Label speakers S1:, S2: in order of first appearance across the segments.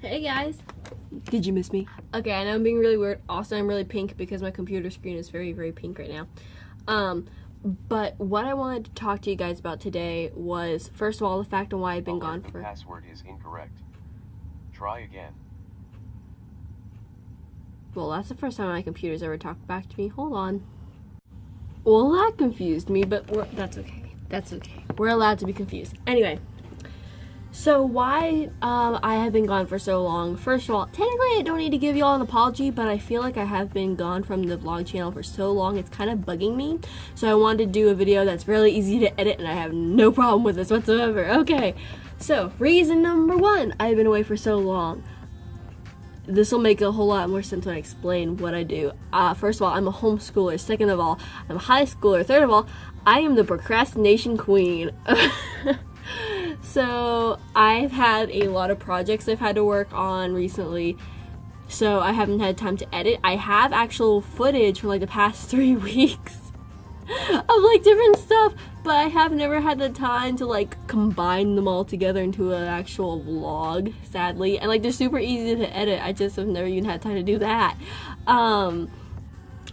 S1: Hey guys.
S2: Did you miss me?
S1: Okay, I know I'm being really weird. Also, I'm really pink because my computer screen is very, very pink right now. But what I wanted to talk to you guys about today was, first of all, the fact of why I've been gone for...
S3: The password is incorrect. Try again.
S1: Well, that's the first time my computer's ever talked back to me. Hold on. Well, that confused me, but that's okay. That's okay. We're allowed to be confused. Anyway. So why I have been gone for so long. First of all, technically I don't need to give y'all an apology, but I feel like I have been gone from the vlog channel for so long, it's kind of bugging me. So I wanted to do a video that's really easy to edit, and I have no problem with this whatsoever. Okay, so reason number one, I've been away for so long. This will make a whole lot more sense when I explain what I do. First of all, I'm a homeschooler. Second of all, I'm a high schooler. Third of all, I am the procrastination queen. So I've had a lot of projects I've had to work on recently, so I haven't had time to edit. I have actual footage from like the past 3 weeks of like different stuff, but I have never had the time to like combine them all together into an actual vlog, sadly. And like they're super easy to edit, I just have never even had time to do that. I'm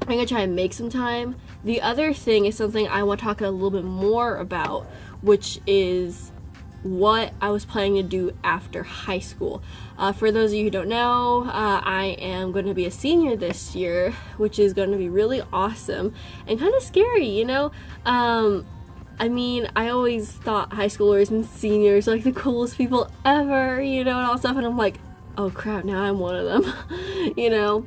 S1: gonna try and make some time. The other thing is something I want to talk a little bit more about, which is what I was planning to do after high school. For those of you who don't know, I am going to be a senior this year, which is going to be really awesome and kind of scary, you know? I mean, I always thought high schoolers and seniors are like the coolest people ever, you know, and all stuff, and I'm like, oh crap, now I'm one of them, you know?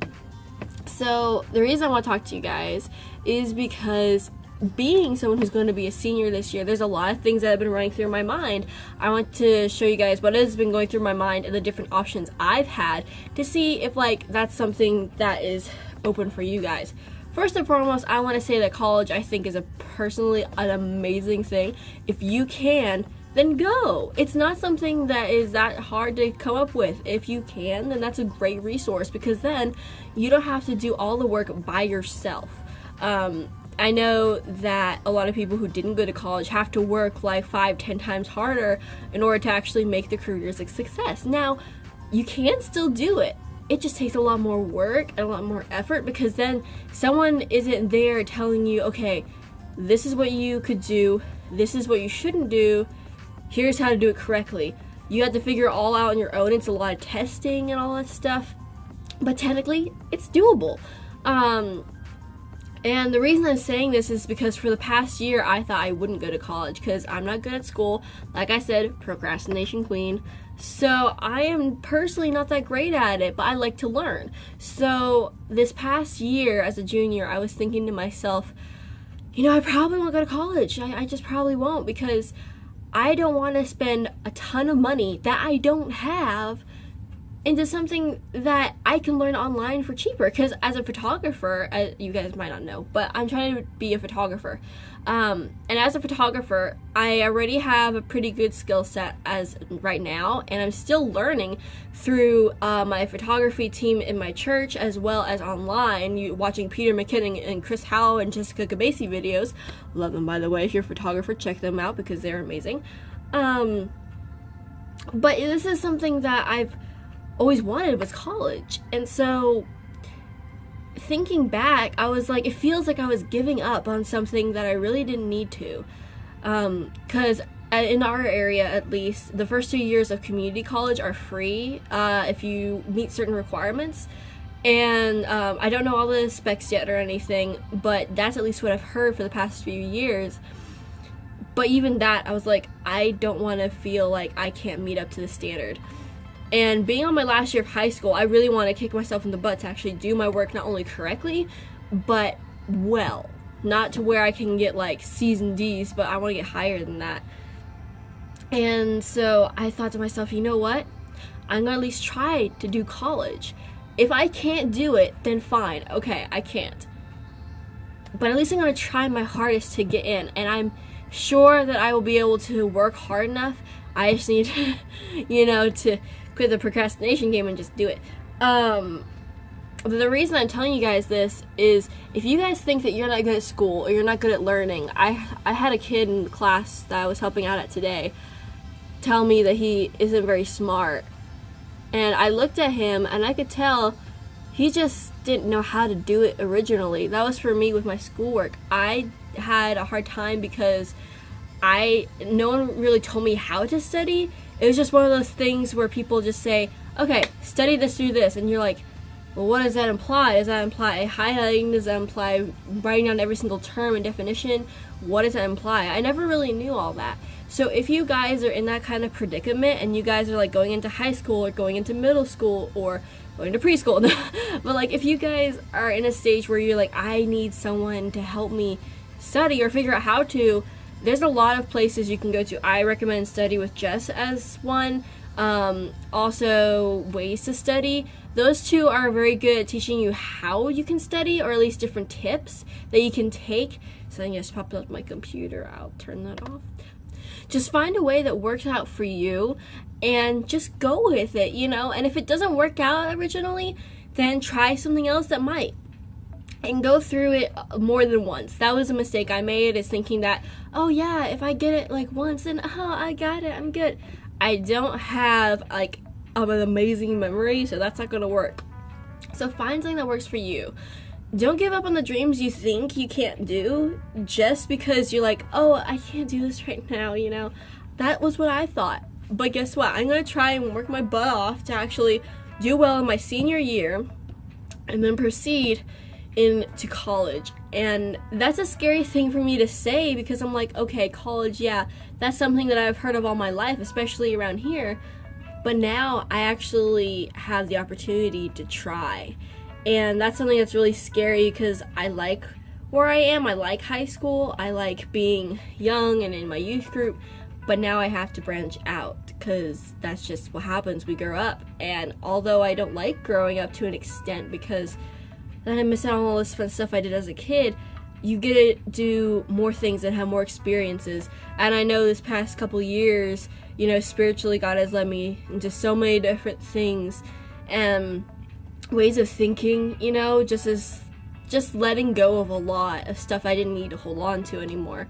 S1: So the reason I want to talk to you guys is because being someone who's going to be a senior this year, there's a lot of things that have been running through my mind. I want to show you guys what has been going through my mind and the different options I've had to see if like that's something that is open for you guys. First and foremost, I want to say that college I think is personally an amazing thing. If you can, then go. It's not something that is that hard to come up with. If you can, then that's a great resource, because then you don't have to do all the work by yourself. I know that a lot of people who didn't go to college have to work like 5-10 times harder in order to actually make the careers a success. Now, you can still do it. It just takes a lot more work and a lot more effort, because then someone isn't there telling you, okay, this is what you could do, this is what you shouldn't do, here's how to do it correctly. You have to figure it all out on your own. It's a lot of testing and all that stuff, but technically, it's doable. And the reason I'm saying this is because for the past year, I thought I wouldn't go to college because I'm not good at school. Like I said, procrastination queen. So I am personally not that great at it, but I like to learn. So this past year as a junior, I was thinking to myself, you know, I probably won't go to college. I just probably won't, because I don't want to spend a ton of money that I don't have into something that I can learn online for cheaper. Because as a photographer, you guys might not know, but I'm trying to be a photographer. And as a photographer, I already have a pretty good skill set as right now, and I'm still learning through my photography team in my church, as well as online, watching Peter McKinnon and Chris Howell and Jessica Cabesi videos. Love them, by the way. If you're a photographer, check them out because they're amazing. But this is something that I've always wanted, was college. And so thinking back, I was like, it feels like I was giving up on something that I really didn't need to, because in our area, at least, the first 2 years of community college are free if you meet certain requirements. And I don't know all the specs yet or anything, but that's at least what I've heard for the past few years. But even that, I was like, I don't want to feel like I can't meet up to the standard. And being on my last year of high school, I really want to kick myself in the butt to actually do my work not only correctly, but well. Not to where I can get like C's and D's, but I want to get higher than that. And so I thought to myself, you know what? I'm going to at least try to do college. If I can't do it, then fine. Okay, I can't. But at least I'm going to try my hardest to get in. And I'm sure that I will be able to work hard enough. I just need to, you know, to quit the procrastination game and just do it. The reason I'm telling you guys this is, if you guys think that you're not good at school or you're not good at learning, I had a kid in class that I was helping out at today tell me that he isn't very smart And I looked at him and I could tell he just didn't know how to do it originally. That was for me with my schoolwork. I had a hard time because no one really told me how to study. It was just one of those things where people just say, okay, study this, do this, and you're like, well, what does that imply? Does that imply highlighting? Does that imply writing down every single term and definition? What does that imply? I never really knew all that. So if you guys are in that kind of predicament and you guys are like going into high school or going into middle school or going to preschool, but like if you guys are in a stage where you're like, I need someone to help me study or figure out how to, there's a lot of places you can go to. I recommend Study with Jess as one. Also Ways to Study. Those two are very good at teaching you how you can study, or at least different tips that you can take. Something just popped up my computer. I'll turn that off. Just find a way that works out for you and just go with it, you know? And if it doesn't work out originally, then try something else that might. And go through it more than once. That was a mistake I made, is thinking that, oh yeah, if I get it like once, then I got it, I'm good. I don't have like an amazing memory, so that's not gonna work. So find something that works for you. Don't give up on the dreams you think you can't do just because you're like, oh, I can't do this right now, you know? That was what I thought. But guess what? I'm gonna try and work my butt off to actually do well in my senior year and then proceed into college. And that's a scary thing for me to say, because I'm like, okay, college, yeah, that's something that I've heard of all my life, especially around here, but now I actually have the opportunity to try. And that's something that's really scary, because I like where I am. I like high school, I like being young and in my youth group, but now I have to branch out, because that's just what happens. We grow up, and although I don't like growing up to an extent, because then I miss out on all this fun stuff I did as a kid, you get to do more things and have more experiences. And I know this past couple years, you know, spiritually God has led me into so many different things and ways of thinking, you know, just letting go of a lot of stuff I didn't need to hold on to anymore.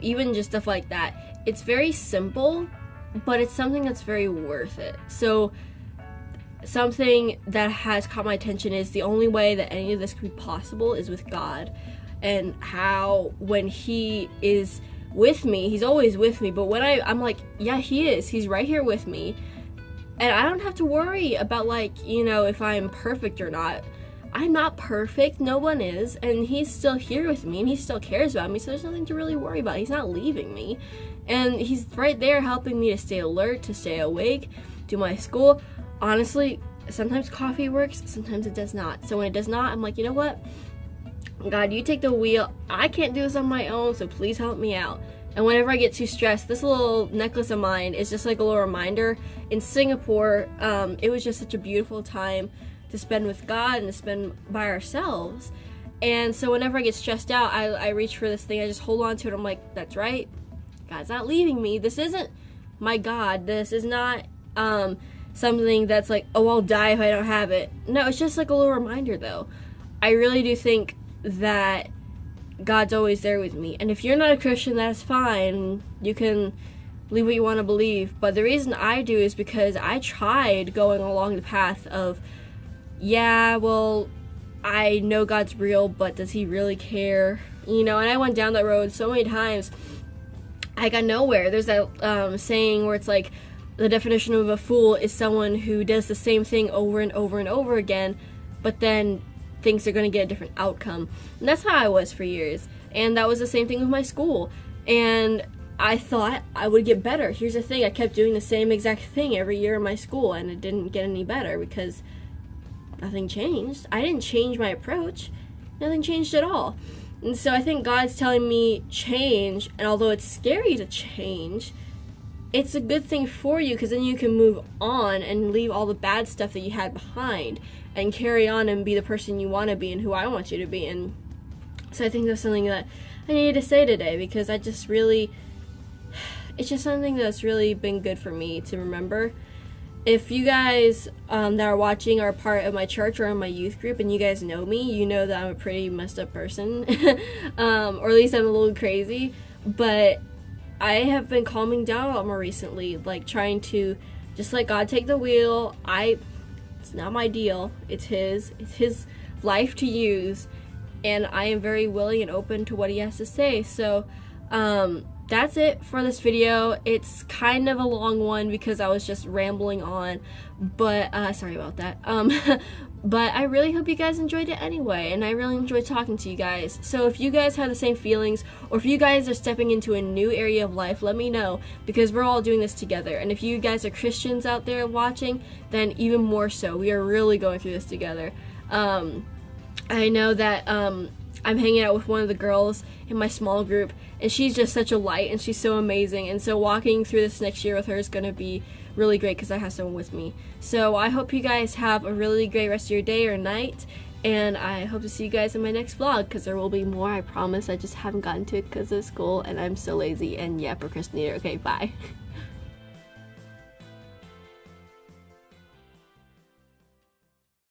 S1: Even just stuff like that. It's very simple, but it's something that's very worth it. So something that has caught my attention is the only way that any of this could be possible is with God, and how when He is with me, He's always with me, but when I'm like, yeah, He is, He's right here with me, and I don't have to worry about, like, you know, if I'm perfect or not. I'm not perfect, no one is, and He's still here with me, and He still cares about me, so there's nothing to really worry about. He's not leaving me, and He's right there helping me to stay alert, to stay awake, do my school. Honestly, sometimes coffee works, sometimes it does not. So when it does not, I'm like, you know what? God, you take the wheel. I can't do this on my own, so please help me out. And whenever I get too stressed, this little necklace of mine is just like a little reminder. In Singapore, it was just such a beautiful time to spend with God and to spend by ourselves. And so whenever I get stressed out, I reach for this thing. I just hold on to it. I'm like, that's right. God's not leaving me. This isn't my God. This is not something that's like, oh, I'll die if I don't have it. No, it's just like a little reminder, though. I really do think that God's always there with me. And if you're not a Christian, that's fine. You can believe what you want to believe. But the reason I do is because I tried going along the path of, yeah, well, I know God's real, but does He really care? You know, and I went down that road so many times. I got nowhere. There's that saying where it's like, the definition of a fool is someone who does the same thing over and over and over again, but then thinks they're going to get a different outcome. And that's how I was for years. And that was the same thing with my school. And I thought I would get better. Here's the thing, I kept doing the same exact thing every year in my school, and it didn't get any better because nothing changed. I didn't change my approach. Nothing changed at all. And so I think God's telling me change, and although it's scary to change, it's a good thing for you, because then you can move on and leave all the bad stuff that you had behind and carry on and be the person you want to be and who I want you to be. And so I think that's something that I needed to say today, because it's just something that's really been good for me to remember. If you guys that are watching are part of my church or in my youth group and you guys know me, you know that I'm a pretty messed up person, or at least I'm a little crazy, but I have been calming down a lot more recently, like trying to just let God take the wheel. It's not my deal. It's his life to use, and I am very willing and open to what he has to say. So that's it for this video. It's kind of a long one because I was just rambling on, but sorry about that. But I really hope you guys enjoyed it anyway, and I really enjoyed talking to you guys. So if you guys have the same feelings, or if you guys are stepping into a new area of life, let me know, because we're all doing this together. And if you guys are Christians out there watching, then even more so. We are really going through this together. I know that I'm hanging out with one of the girls in my small group, and she's just such a light, and she's so amazing. And so walking through this next year with her is going to be really great because I have someone with me. So I hope you guys have a really great rest of your day or night, and I hope to see you guys in my next vlog, because there will be more, I promise. I just haven't gotten to it because of school, and I'm so lazy and procrastinator. Okay, bye.